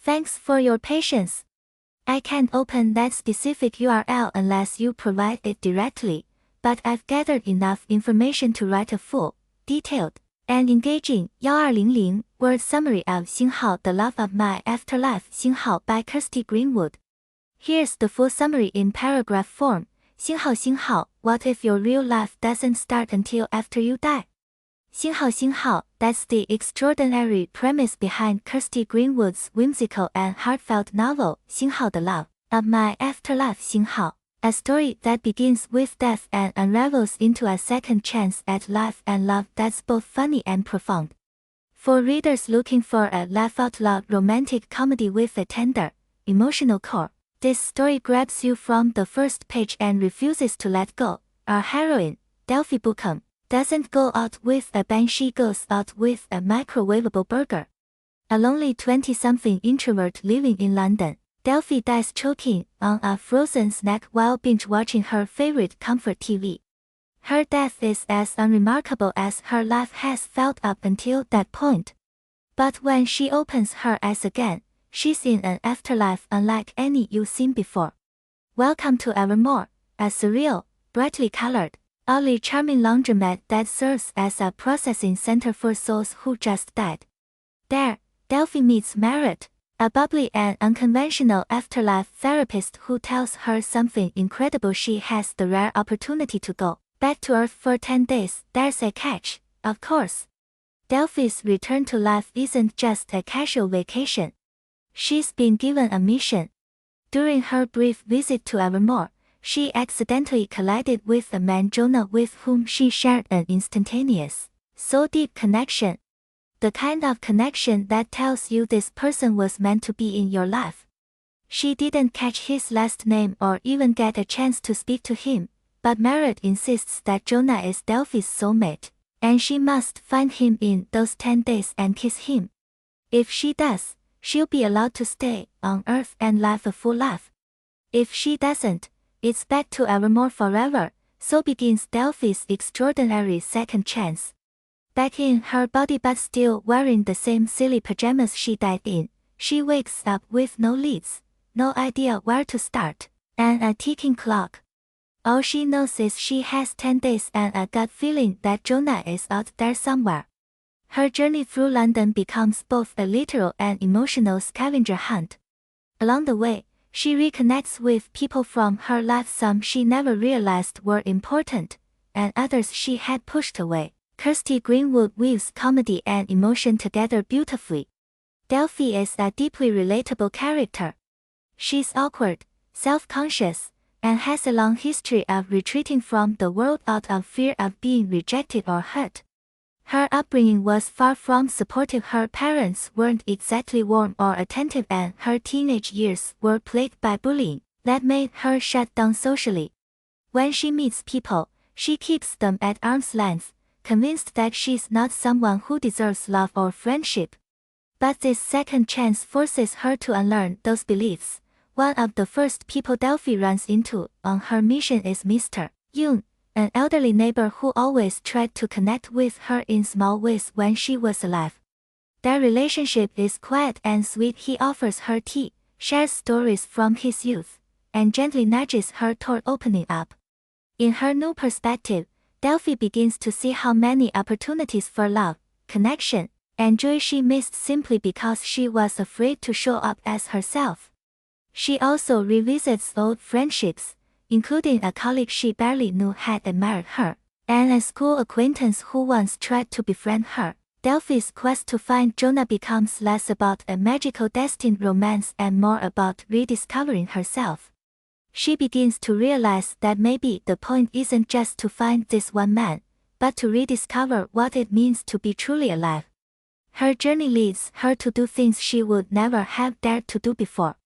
Thanks for your patience. I can't open that specific URL unless you provide it directly, but I've gathered enough information to write a full, detailed, and engaging 1200-word summary of 星号 The Love of My Afterlife 星号 by Kirsty Greenwood. Here's the full summary in paragraph form. 星号 What if your real life doesn't start until after you die? 星号 That's the extraordinary premise behind Kirsty Greenwood's whimsical and heartfelt novel 星号 The Love of My Afterlife 星号, a story that begins with death and unravels into a second chance at life and love that's both funny and profound. For readers looking for a laugh-out-loud romantic comedy with a tender, emotional core, this story grabs you from the first page and refuses to let go. Our heroine, Delphie Bookham, doesn't go out with a bang, she goes out with a microwavable burger. A lonely 20-something introvert living in London, Delphie dies choking on a frozen snack while binge-watching her favorite comfort TV. Her death is as unremarkable as her life has felt up until that point. But when she opens her eyes again, she's in an afterlife unlike any you've seen before. Welcome to Evermore, a surreal, brightly colored, oddly charming laundromat that serves as a processing center for souls who just died. There, Delphie meets Merritt, a bubbly and unconventional afterlife therapist who tells her something incredible: she has the rare opportunity to go back to Earth for 10 days. There's a catch, of course. Delphie's return to life isn't just a casual vacation. She's been given a mission. During her brief visit to Evermore, she accidentally collided with a man, Jonah, with whom she shared an instantaneous, soul-deep connection. The kind of connection that tells you this person was meant to be in your life. She didn't catch his last name or even get a chance to speak to him, but Merritt insists that Jonah is Delphie's soulmate, and she must find him in those 10 days and kiss him. If she does, she'll be allowed to stay on Earth and live a full life. If she doesn't, it's back to Evermore forever. So begins Delphie's extraordinary second chance. Back in her body but still wearing the same silly pajamas she died in, she wakes up with no leads, no idea where to start, and a ticking clock. All she knows is she has 10 days and a gut feeling that Jonah is out there somewhere. Her journey through London becomes both a literal and emotional scavenger hunt. Along the way, she reconnects with people from her life, some she never realized were important, and others she had pushed away. Kirsty Greenwood weaves comedy and emotion together beautifully. Delphie is a deeply relatable character. She's awkward, self-conscious, and has a long history of retreating from the world out of fear of being rejected or hurt. Her upbringing was far from supportive. Her parents weren't exactly warm or attentive, and her teenage years were plagued by bullying that made her shut down socially. When she meets people, she keeps them at arm's length, convinced that she's not someone who deserves love or friendship. But this second chance forces her to unlearn those beliefs. One of the first people Delphie runs into on her mission is Mr. Yoon, an elderly neighbor who always tried to connect with her in small ways when she was alive. Their relationship is quiet and sweet. He offers her tea, shares stories from his youth, and gently nudges her toward opening up. In her new perspective, Delphie begins to see how many opportunities for love, connection, and joy she missed simply because she was afraid to show up as herself. She also revisits old friendships, including a colleague she barely knew had admired her, and a school acquaintance who once tried to befriend her. Delphie's quest to find Jonah becomes less about a magical destined romance and more about rediscovering herself. She begins to realize that maybe the point isn't just to find this one man, but to rediscover what it means to be truly alive. Her journey leads her to do things she would never have dared to do before.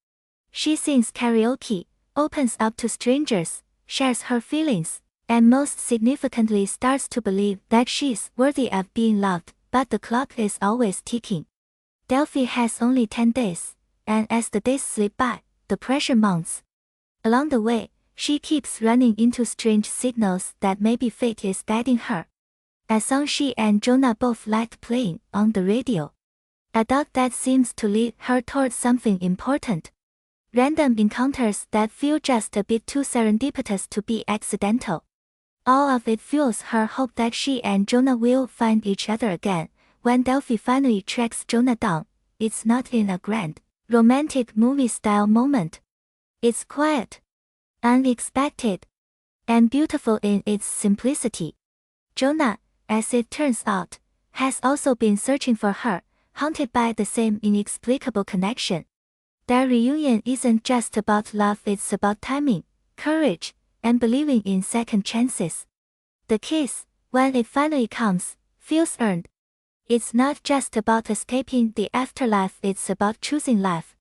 She sings karaoke, opens up to strangers, shares her feelings, and most significantly starts to believe that she's worthy of being loved, but the clock is always ticking. Delphie has only 10 days, and as the days slip by, the pressure mounts. Along the way, she keeps running into strange signals that maybe fate is guiding her. A song she and Jonah both liked playing on the radio. A dog that seems to lead her towards something important. Random encounters that feel just a bit too serendipitous to be accidental. All of it fuels her hope that she and Jonah will find each other again. When Delphie finally tracks Jonah down, it's not in a grand, romantic movie-style moment. It's quiet, unexpected, and beautiful in its simplicity. Jonah, as it turns out, has also been searching for her, haunted by the same inexplicable connection. Their reunion isn't just about love, it's about timing, courage, and believing in second chances. The kiss, when it finally comes, feels earned. It's not just about escaping the afterlife, it's about choosing life.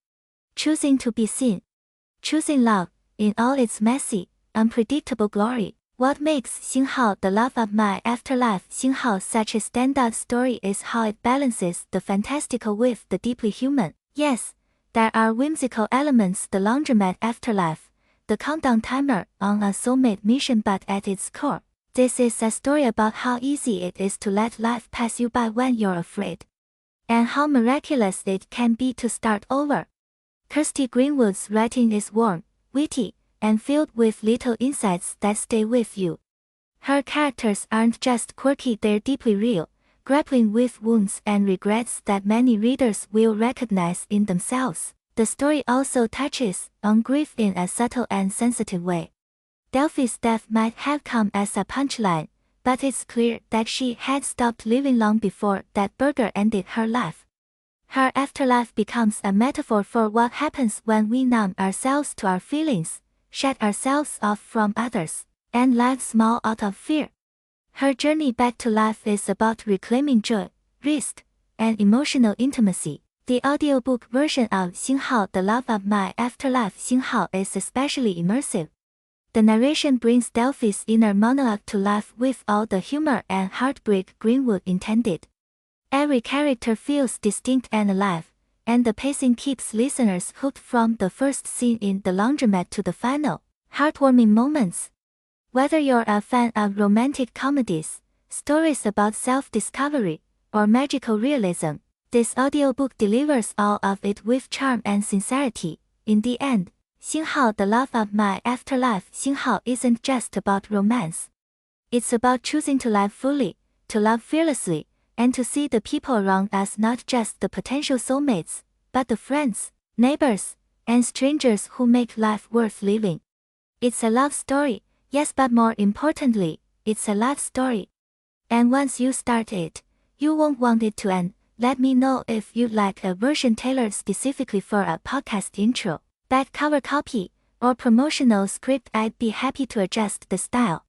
Choosing to be seen. Choosing love, in all its messy, unpredictable glory. What makes Xinghao the Love of My Afterlife Xinghao such a standout story is how it balances the fantastical with the deeply human. Yes, there are whimsical elements, the laundromat afterlife, the countdown timer on a soulmate mission, but at its core, this is a story about how easy it is to let life pass you by when you're afraid, and how miraculous it can be to start over. Kirsty Greenwood's writing is warm, witty, and filled with little insights that stay with you. Her characters aren't just quirky, they're deeply real, grappling with wounds and regrets that many readers will recognize in themselves. The story also touches on grief in a subtle and sensitive way. Delphie's death might have come as a punchline, but it's clear that she had stopped living long before that burger ended her life. Her afterlife becomes a metaphor for what happens when we numb ourselves to our feelings, shut ourselves off from others, and live small out of fear. Her journey back to life is about reclaiming joy, risk, and emotional intimacy. The audiobook version of Xinghao the Love of My Afterlife Xinghao is especially immersive. The narration brings Delphie's inner monologue to life with all the humor and heartbreak Greenwood intended. Every character feels distinct and alive, and the pacing keeps listeners hooked from the first scene in the laundromat to the final, heartwarming moments. Whether you're a fan of romantic comedies, stories about self-discovery, or magical realism, this audiobook delivers all of it with charm and sincerity. In the end, Xinghao the Love of My Afterlife Xinghao isn't just about romance. It's about choosing to live fully, to love fearlessly, and to see the people around us not just the potential soulmates, but the friends, neighbors, and strangers who make life worth living. It's a love story, yes, but more importantly, it's a life story. And once you start it, you won't want it to end. Let me know if you'd like a version tailored specifically for a podcast intro, back cover copy, or promotional script. I'd be happy to adjust the style.